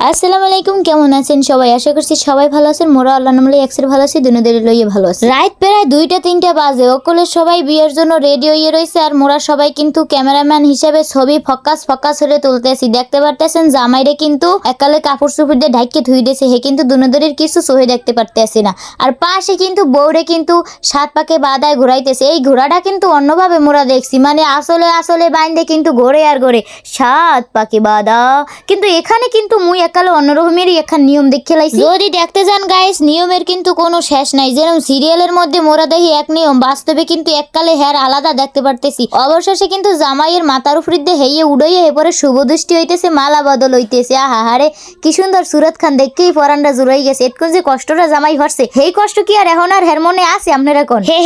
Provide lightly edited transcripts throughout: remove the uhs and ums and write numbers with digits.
আসসালামু আলাইকুম, কেমন আছেন সবাই? আশা করছি সবাই ভালো আছেন। মোরা আল্লাহ নামলে একসের ভালো আছি, দুনিয়াদের লইয়ে ভালো আছে। রাত প্রায় 2টা-3টা বাজে, ওকলে সবাই বিয়ের জন্য রেডি হয়ে রয়েছে। আর মোরা সবাই কিন্তু ক্যামেরাম্যান হিসেবে ছবি ফকাস হয়ে তুলতেছি। দেখতে পারতেছেন জামাইরে কিন্তু একালে কাপড় চোপড় দিয়ে ঢাকিয়ে ধুই দিয়েছে, হে কিন্তু দুনিয়াদের কিছু সহে দেখতে পারতেছি না। আর পাশে কিন্তু বউরে কিন্তু 7 পাকে বাদায় ঘোরাইতেছে। এই ঘোড়াটা কিন্তু অন্যভাবে মোরা দেখছি, মানে আসলে বাইন্দে কিন্তু ঘোরে আর ঘোরে 7 পাকে বাদা। কিন্তু এখানে কিন্তু মুই একালে অন্যরকমেরই এখন নিয়ম দেখে লাইছি। যদি দেখতে যান গাইস, নিয়মের কিন্তু কোনো শেষ নাই। যেরকম সিরিয়ালের মধ্যে মোরা দেখি এক নিয়ম, বাস্তবে কিন্তু এককালে হের আলাদা দেখতে পারতেছি। অবশেষে কিন্তু জামাইয়ের মাথার উপর দিয়ে হেয়ে উড়াইয়ে এরপরে শুভ দৃষ্টি হইতেছে, মালা বদল হইতেছে। আহা হারে কি সুন্দর সুরত খান দেখেই পরানটা জুড়াই গেছে। এটকুন যে কষ্টটা জামাই হরছে, সেই কষ্ট কি আর এখন আর হের মনে আছে? আপনারা কোন হে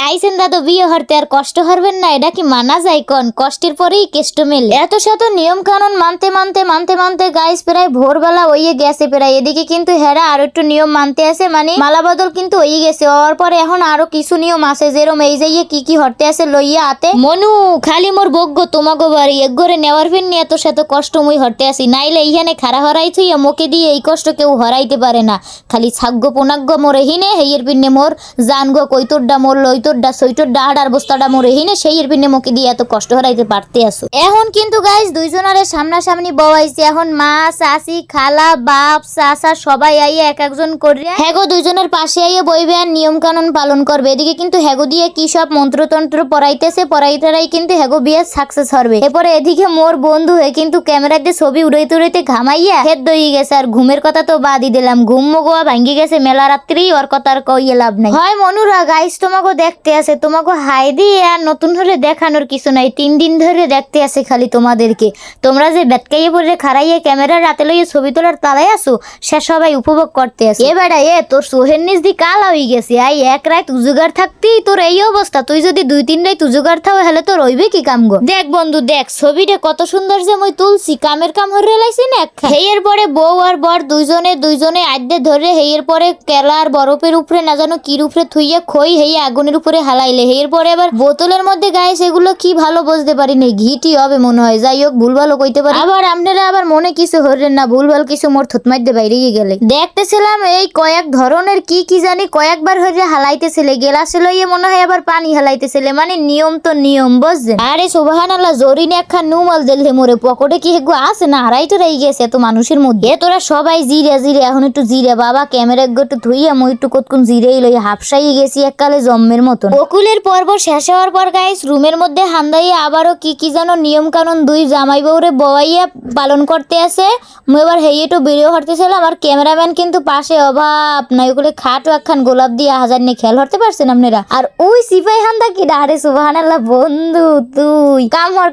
আইসেন দাদু বিয়ে হরতে, আর কষ্ট হরবেন না? এটা কি মানা যায়? কোন কষ্টের পরেই কেষ্ট মেলে। এত শত নিয়ম কানুন মানতে গাইস প্রায় ভোরবেলা হইয়ে গেছে প্রায়। এদিকে কিন্তু হেরা আর একটু নিয়ম মানতে আছে, মানে মালা বদল কিন্তু হয়ে গেছে। ওর পরে এখন আরো কিছু নিয়ম আছে, যেরকম এই যে কি হরতে আছে লইয়া আতে মনু খালি মোর বগ্য তোমাগো বাড়ি এক ঘরে নেওয়ার ফির নিয়ে এত শত কষ্ট মুই হরতে আসি। নাইলে এইখানে খাড়া হরাই থুইয়া মোকে দিয়ে এই কষ্ট কেউ হরাইতে পারে না। খালি ছাগ্য পোনাগ্য মোরে হিনে হেয়ের পিনে মোর জানগো কৈতরডা মোর লইতরডা সৈতরডা হাড়ার বস্তাটা মোরে হিনে সেইয়ের পিনে মোকে দিয়ে এত কষ্ট হরাইতে পারতে আসো। এখন কিন্তু গাইস দুইজনারে সামনাসামনি বওয়াইছে। এখন মা চাচি খালা বাপ চাচা সবাই আইয়ে এক একজন করিয়া হেগো দুইজনের পাশে আইয়ে বইবে আর নিয়ম কানুন পালন করবে। এদিকে কিন্তু হেগো দিয়ে কি সব মন্ত্রতন্ত্র পড়াইতেছে, পড়াইতারাই কিন্তু হেগো বিয়ে সাকসেস হবে। এরপরে এদিকে মোর বন্ধু হে কিন্তু ক্যামেরা দিয়ে ছবি উড়াইতে ঘামাইয়া হেদ দই গেছে। আর ঘুমের কথা তো বাদই দিলাম, ঘুম গোয়া ভাঙ্গি গেছে মেলা রাত্রি। ওর কথা আর কইয়ে লাভ নাই। হয় মনুরা গাইস তোমাকে দেখতে আছে, তোমাকে হাই দিয়ে আর নতুন ধরে দেখানোর কিছু নাই। 3 দিন ধরে দেখতে আছে খালি তোমাদেরকে। তোমরা যে বেতকাইয়ে পড়ে খাড়াইয়ে ক্যামেরা রাতে লইয়ে ছবি তোলার তালাই আসো, সে সবাই উপভোগ করতে আছে। এ বেড়া তোর সোহের নিজ দি কালা হয়ে গেছে। আই এক রাত উজুগার থাকতেই তোর এই অবস্থা। তুই যদি 2-3 রাত উজুগার থাও হলে তোর রইবে কি কাম গো? দেখ বন্ধু দেখ, ছবিটা কত সুন্দর যে মই তুলছি, কামের কাম হরে লাইছি না। হেয়ের পরে বউ আর বর দুইজনে আদ্যে ধরে হেয়ের পরে কেলার বরফের উপরে না জানো কির উপরে থুইয়া খই হেয়ে আগুনের উপরে হালাইলে। হেয়ের পরে আবার বোতলের মধ্যে গায়ে সেগুলো কি ভালো বুঝতে পারি না, ঘিটি হবে মনে হয়। যাই হোক ভুল ভালো কইতে পারি। আবার আপনারা আবার মনে কিছু হরেন না, ভুল ভাল কিছু মোর থুতমাইতে বাইরে গেলে। দেখতেছিলাম এই কয়েক ধরনের কি জানি কয়েকবার হরে হালাইতেছিলে, গেলাসে লইয়ে মনে হয় আবার পানি হালাইতেছিলে। মানে নিয়ম তো নিয়ম বুঝছেন। আরে সুবহানাল্লাহ, জরিনে একখান নুমাল দিলে মোরে পকেটে কি হেগো আছে না হারাই তো রই গেছে এত মানুষের মধ্যে। তোরা সবাই জিরে এখন একটু জিরে বাবা, ক্যামেরা একটু ধুইয়া মই একটু কতক্ষণ জিরেই লই হাফসাই গেছি এককালে জম্মের মতন। বকুলের পর্ব শেষ হওয়ার পর গাইস রুমের মধ্যে হান্দাইয়া আবারও কি যেন নিয়ম কানুন দুই জামাই বউরে বওয়াইয়া পালন করতে আছে। মুই এবার হেই একটু ভিডিও হরতেছিলাম, আর ক্যামেরাম্যান কিন্তু পাশে অভাব নাই। ওগুলো খাটো একখান গোলাপ দিয়ে হাজার নিয়ে খেয়াল হরতে পারছেন আপনারা। আর ওই সিপাই হান্দা কি ডারে সুবহানাল্লাহ বন্ধু, তুই কাম হর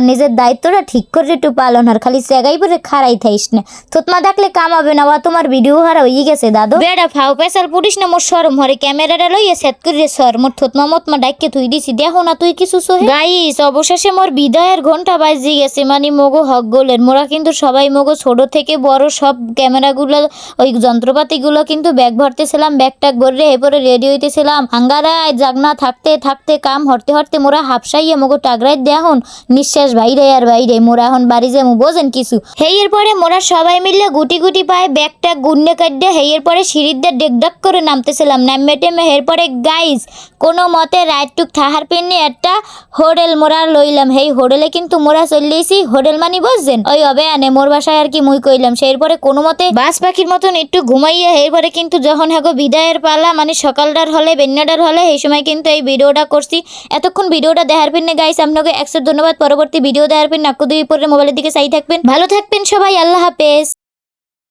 নিজের দায়িত্বটা ঠিক করে একটু পালন হর, খালি সেগাই পরে খাড়াই থাইস না। তোতমা দেখলে কাম হবে না, তোমার ভিডিও হারা হয়ে গেছে দাদু। বেড়া ফাও পেশাল পুরিস না, মোর শরম হরে ক্যামেরাটা লইয়ে সেট করে সর। মোর থতমা ডাইকে থুই দিছি, দেখো না তুই কিছু সহে। গাইস অবশেষে মোর বিদায়ের ঘন্টা বাজি গেছে, মানে মোগো হক গোলের। মোরা কিন্তু সবাই মোগো ছোট থেকে বড় সব ক্যামেরাগুলো ওই যন্ত্রপাতিগুলো কিন্তু ব্যাগ ভরতেছিলাম, ব্যাগ ট্যাগ ভরে এরপরে রেডি হইতেছিলাম। হাঙ্গারায় জাগনা থাকতে কাম হরতে মোরা হাফসাইয়া মোগো টাগরাই দেখুন নিঃশ্বাস বাইরে আর বাইরে। মোরা এখন বাড়ি যাবো বোঝেন কিছু। হেয়ের পরে মোরা সবাই মিললে গুটি পায়ে ব্যাগ ট্যাগ গুন্ডে কাটে হেয়ের পরে সিঁড়িতে ডেকডাক করে নামতেছিলাম। নামে টেমে এরপরে গাইস কোনো মতে রাইটটুক থাহার পিনে একটা হোটেল মোরা লইলাম। হেই হোটেলে কিন্তু মোরা চলেছি, হোটেল মানি বুঝছেন ওই হবে আনে মোর বাসায় আর কি মুই কইলাম। সেই পরে কোনো মতে বাস পাখির মতন একটু ঘুমাইয়া এরপরে কিন্তু যখন হাগো বিদায়ের পালা, মানে সকালটার হলে বেন্যাটার হলে এই সময় কিন্তু এই ভিডিওটা করছি। এতক্ষণ ভিডিওটা দেখার পিনে গাইস আপনাকে 100 ধন্যবাদ। পরবর্তী ভিডিও দেখার পিন নাকু দুই পরে মোবাইলের দিকে চাই থাকবেন, ভালো থাকবেন সবাই, আল্লাহ হাফেজ।